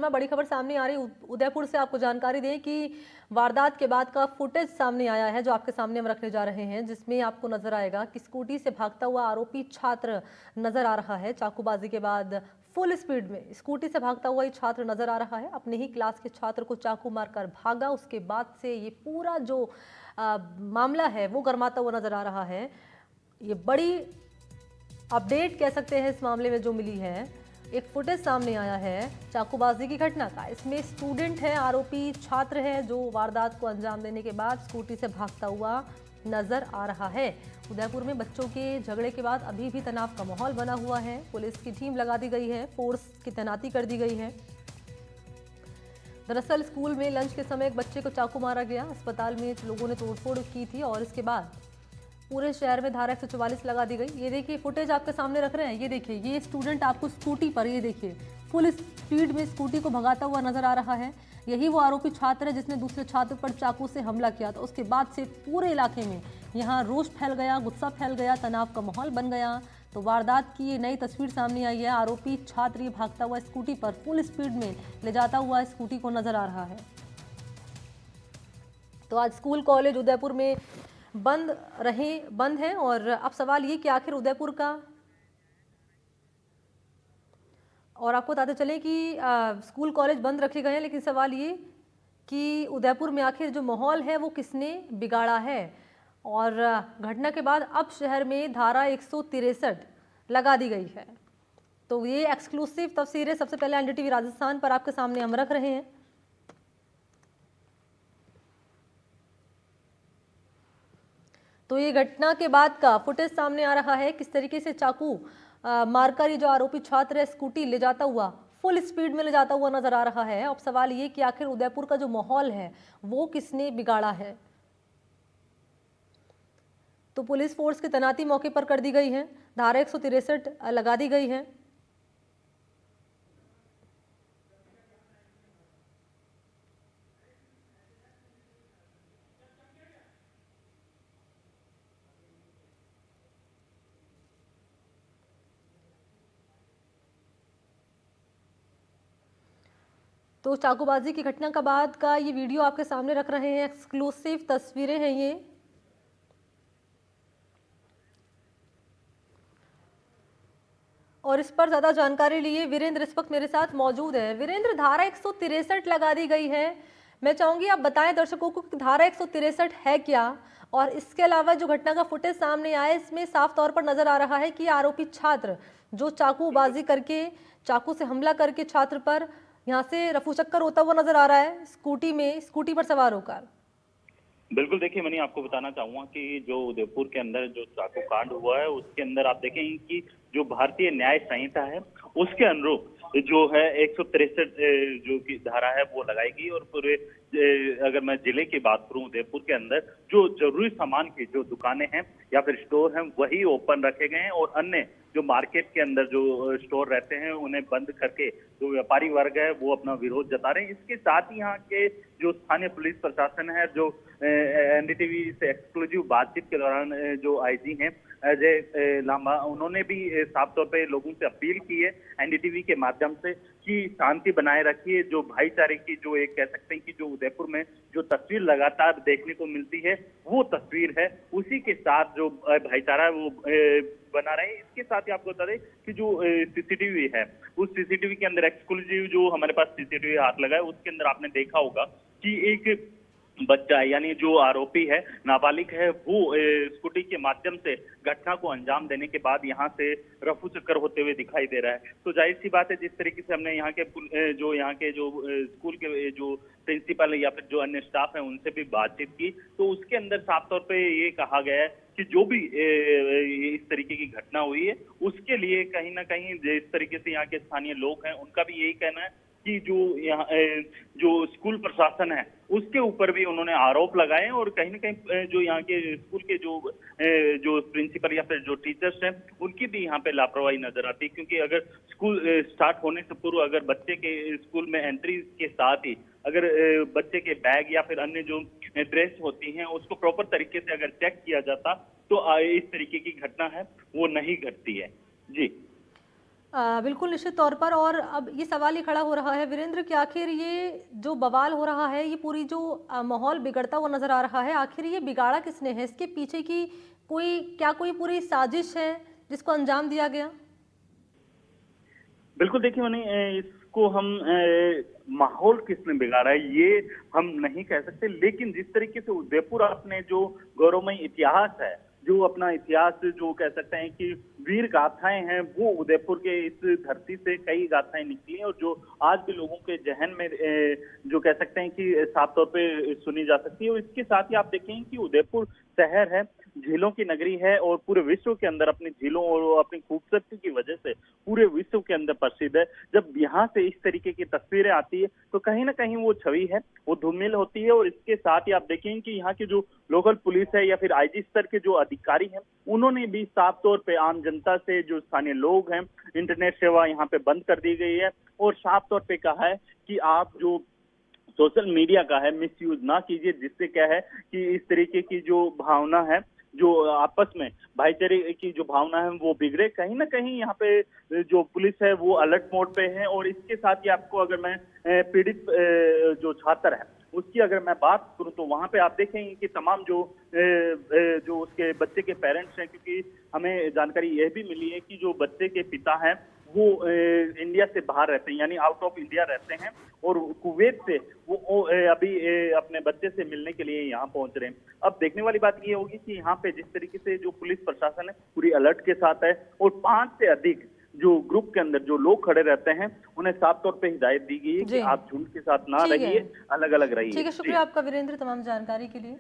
बड़ी खबर सामने आ रही उदयपुर से आपको जानकारी दें कि वारदात के बाद का फुटेज सामने आया है जो आपके सामने हम रखने जा रहे हैं, जिसमें आपको नजर आएगा कि स्कूटी से भागता हुआ आरोपी छात्र नजर आ रहा है। चाकूबाजी के बाद फुल स्पीड में स्कूटी से भागता हुआ ये छात्र नजर आ रहा है। अपने ही क्लास के छात्र को चाकू मारकर भागा। उसके बाद से ये पूरा जो मामला है वो गर्माता हुआ नजर आ रहा है। ये बड़ी अपडेट कह सकते हैं इस मामले में जो मिली है। एक फुटेज सामने आया है चाकूबाजी की घटना का। इसमें स्टूडेंट है, आरोपी छात्र है जो वारदात को अंजाम देने के बाद स्कूटी से भागता हुआ नजर आ रहा है। उदयपुर में बच्चों के झगड़े के बाद अभी भी तनाव का माहौल बना हुआ है। पुलिस की टीम लगा दी गई है, फोर्स की तैनाती कर दी गई है। दरअसल स्कूल में लंच के समय एक बच्चे को चाकू मारा गया। अस्पताल में लोगों ने तोड़फोड़ की थी और इसके बाद पूरे शहर में धारा 144 लगा दी गई। ये देखिए फुटेज आपके सामने रख रहे हैं। ये देखिए ये स्टूडेंट आपको स्कूटी पर, ये देखिए फुल स्पीड में स्कूटी को भगाता हुआ नजर आ रहा है। यही वो आरोपी छात्र है जिसने दूसरे छात्र पर चाकू से हमला किया था। उसके बाद से पूरे इलाके में यहाँ रोष फैल गया, गुस्सा फैल गया, तनाव का माहौल बन गया। तो वारदात की ये नई तस्वीर सामने आई है। आरोपी छात्र ये भागता हुआ स्कूटी पर फुल स्पीड में ले जाता हुआ स्कूटी को नजर आ रहा है। तो आज स्कूल कॉलेज उदयपुर में बंद है और अब सवाल ये कि आखिर उदयपुर का, और आपको बताते चलें कि स्कूल कॉलेज बंद रखे गए हैं, लेकिन सवाल ये कि उदयपुर में आखिर जो माहौल है वो किसने बिगाड़ा है। और घटना के बाद अब शहर में धारा 163 लगा दी गई है। तो ये एक्सक्लूसिव तस्वीरें सबसे पहले एनडीटीवी राजस्थान पर आपके सामने हम रख रहे हैं। तो ये घटना के बाद का फुटेज सामने आ रहा है, किस तरीके से चाकू मारकर ये जो आरोपी छात्र है स्कूटी ले जाता हुआ, फुल स्पीड में ले जाता हुआ नजर आ रहा है। अब सवाल ये कि आखिर उदयपुर का जो माहौल है वो किसने बिगाड़ा है। तो पुलिस फोर्स की तैनाती मौके पर कर दी गई है, धारा 163 लगा दी गई है। तो चाकूबाजी की घटना का बाद का ये वीडियो आपके सामने रख रहे हैं, एक्सक्लूसिव तस्वीरें हैं ये। और इस पर ज्यादा जानकारी लिए वीरेंद्र इस वक्त मेरे साथ मौजूद है। वीरेंद्र, धारा 163 लगा दी गई है, मैं चाहूंगी आप बताएं दर्शकों को कि धारा 163 है क्या, और इसके अलावा जो घटना का फुटेज सामने आया इसमें साफ तौर पर नजर आ रहा है कि आरोपी छात्र जो चाकूबाजी करके, चाकू से हमला करके छात्र पर यहाँ से रफू चक्कर होता हुआ नजर आ रहा है स्कूटी पर सवार होकर। बिल्कुल, देखिए मैंने आपको बताना चाहूंगा कि जो उदयपुर के अंदर जो चाकू कांड हुआ है उसके अंदर आप देखेंगे कि जो भारतीय न्याय संहिता है उसके अनुरूप जो है 163 जो की धारा है वो लगाएगी। और पूरे अगर मैं जिले की बात करूं उदयपुर के अंदर जो जरूरी सामान की जो दुकानें हैं या फिर स्टोर हैं वही ओपन रखे गए हैं और अन्य जो मार्केट के अंदर जो स्टोर रहते हैं उन्हें बंद करके जो व्यापारी वर्ग है वो अपना विरोध जता रहे हैं। इसके साथ ही यहाँ के जो स्थानीय पुलिस प्रशासन है, जो एनडीटीवी से एक्सक्लूसिव बातचीत के दौरान जो आईजी हैं अजय लांबा, उन्होंने भी साफ तौर पे लोगों से अपील की है एनडीटीवी के माध्यम से कि शांति बनाए रखिए। जो भाईचारे की जो एक कह सकते हैं कि जो उदयपुर में जो तस्वीर लगातार देखने को मिलती है वो तस्वीर है, उसी के साथ जो भाईचारा है वो बना रहे। इसके साथ ही आपको बता दें कि जो सीसीटीवी है उस सीसीटीवी के अंदर एक्सक्लूसिव जो हमारे पास सीसीटीवी हाथ लगा है उसके अंदर आपने देखा होगा कि एक बच्चा यानी जो आरोपी है, नाबालिग है, वो स्कूटी के माध्यम से घटना को अंजाम देने के बाद यहाँ से रफू चक्कर होते हुए दिखाई दे रहा है। तो जाहिर सी बात है जिस तरीके से हमने यहाँ के जो स्कूल के जो प्रिंसिपल या फिर जो अन्य स्टाफ है उनसे भी बातचीत की तो उसके अंदर साफ तौर पे ये कहा गया है कि जो भी इस तरीके की घटना हुई है उसके लिए कहीं ना कहीं जिस तरीके से यहाँ के स्थानीय लोग हैं उनका भी यही कहना है कि जो यहाँ जो स्कूल प्रशासन है उसके ऊपर भी उन्होंने आरोप लगाए और कहीं ना कहीं जो यहाँ के स्कूल के जो प्रिंसिपल या फिर जो टीचर्स हैं उनकी भी यहाँ पे लापरवाही नजर आती है। क्योंकि अगर स्कूल स्टार्ट होने से पूर्व अगर बच्चे के स्कूल में एंट्री के साथ ही अगर बच्चे के बैग या फिर अन्य जो ड्रेस होती हैं उसको प्रॉपर तरीके से अगर चेक किया जाता तो इस तरीके की घटना है वो नहीं घटती है। जी बिल्कुल निश्चित तौर पर। और अब ये सवाल ही खड़ा हो रहा है वीरेंद्र कि आखिर ये जो बवाल हो रहा है, ये पूरी जो माहौल बिगड़ता हुआ नजर आ रहा है, आखिर ये बिगाड़ा किसने है? इसके पीछे की कोई पूरी साजिश है जिसको अंजाम दिया गया? बिल्कुल देखिए मैंने इसको हम माहौल किसने बिगाड़ा है ये हम नहीं कह सकते, लेकिन जिस तरीके से उदयपुर अपने जो गौरवमय इतिहास है, जो अपना इतिहास जो कह सकते हैं कि वीर गाथाएं हैं, वो उदयपुर के इस धरती से कई गाथाएं निकली हैं और जो आज भी लोगों के जहन में जो कह सकते हैं कि साफ तौर पे सुनी जा सकती है। और इसके साथ ही आप देखें कि उदयपुर शहर है, झीलों की नगरी है और पूरे विश्व के अंदर अपनी झीलों और अपनी खूबसूरती की वजह से पूरे विश्व के अंदर प्रसिद्ध है। जब यहाँ से इस तरीके की तस्वीरें आती है तो कहीं ना कहीं वो छवि है वो धूमिल होती है। और इसके साथ ही आप देखेंगे कि यहाँ की जो लोकल पुलिस है या फिर आईजी स्तर के जो अधिकारी हैं, उन्होंने भी साफ तौर पे आम जनता से, जो स्थानीय लोग हैं, इंटरनेट सेवा यहाँ पे बंद कर दी गई है और साफ तौर पे कहा है कि आप जो सोशल मीडिया का है मिस यूज ना कीजिए, जिससे क्या है कि इस तरीके की जो भावना है, जो आपस में भाईचारे की जो भावना है वो बिगड़े। कहीं ना कहीं यहाँ पे जो पुलिस है वो अलर्ट मोड पे है। और इसके साथ ही आपको अगर मैं पीड़ित जो छात्र है उसकी अगर मैं बात करूं तो वहां पे आप देखेंगे कि तमाम जो उसके बच्चे के पेरेंट्स हैं, क्योंकि हमें जानकारी यह भी मिली है कि जो बच्चे के पिता हैं वो इंडिया से बाहर रहते हैं, यानी आउट ऑफ इंडिया रहते हैं और कुवैत से वो अभी अपने बच्चे से मिलने के लिए यहाँ पहुंच रहे हैं। अब देखने वाली बात ये होगी कि यहाँ पे जिस तरीके से जो पुलिस प्रशासन है पूरी अलर्ट के साथ है और 5 से अधिक जो ग्रुप के अंदर जो लोग खड़े रहते हैं उन्हें साफ तौर पे हिदायत दी गई है कि जी आप झुंड के साथ ना ठीक है। रहिए, अलग अलग रहिए। ठीक है, जी। शुक्रिया आपका वीरेंद्र तमाम जानकारी के लिए।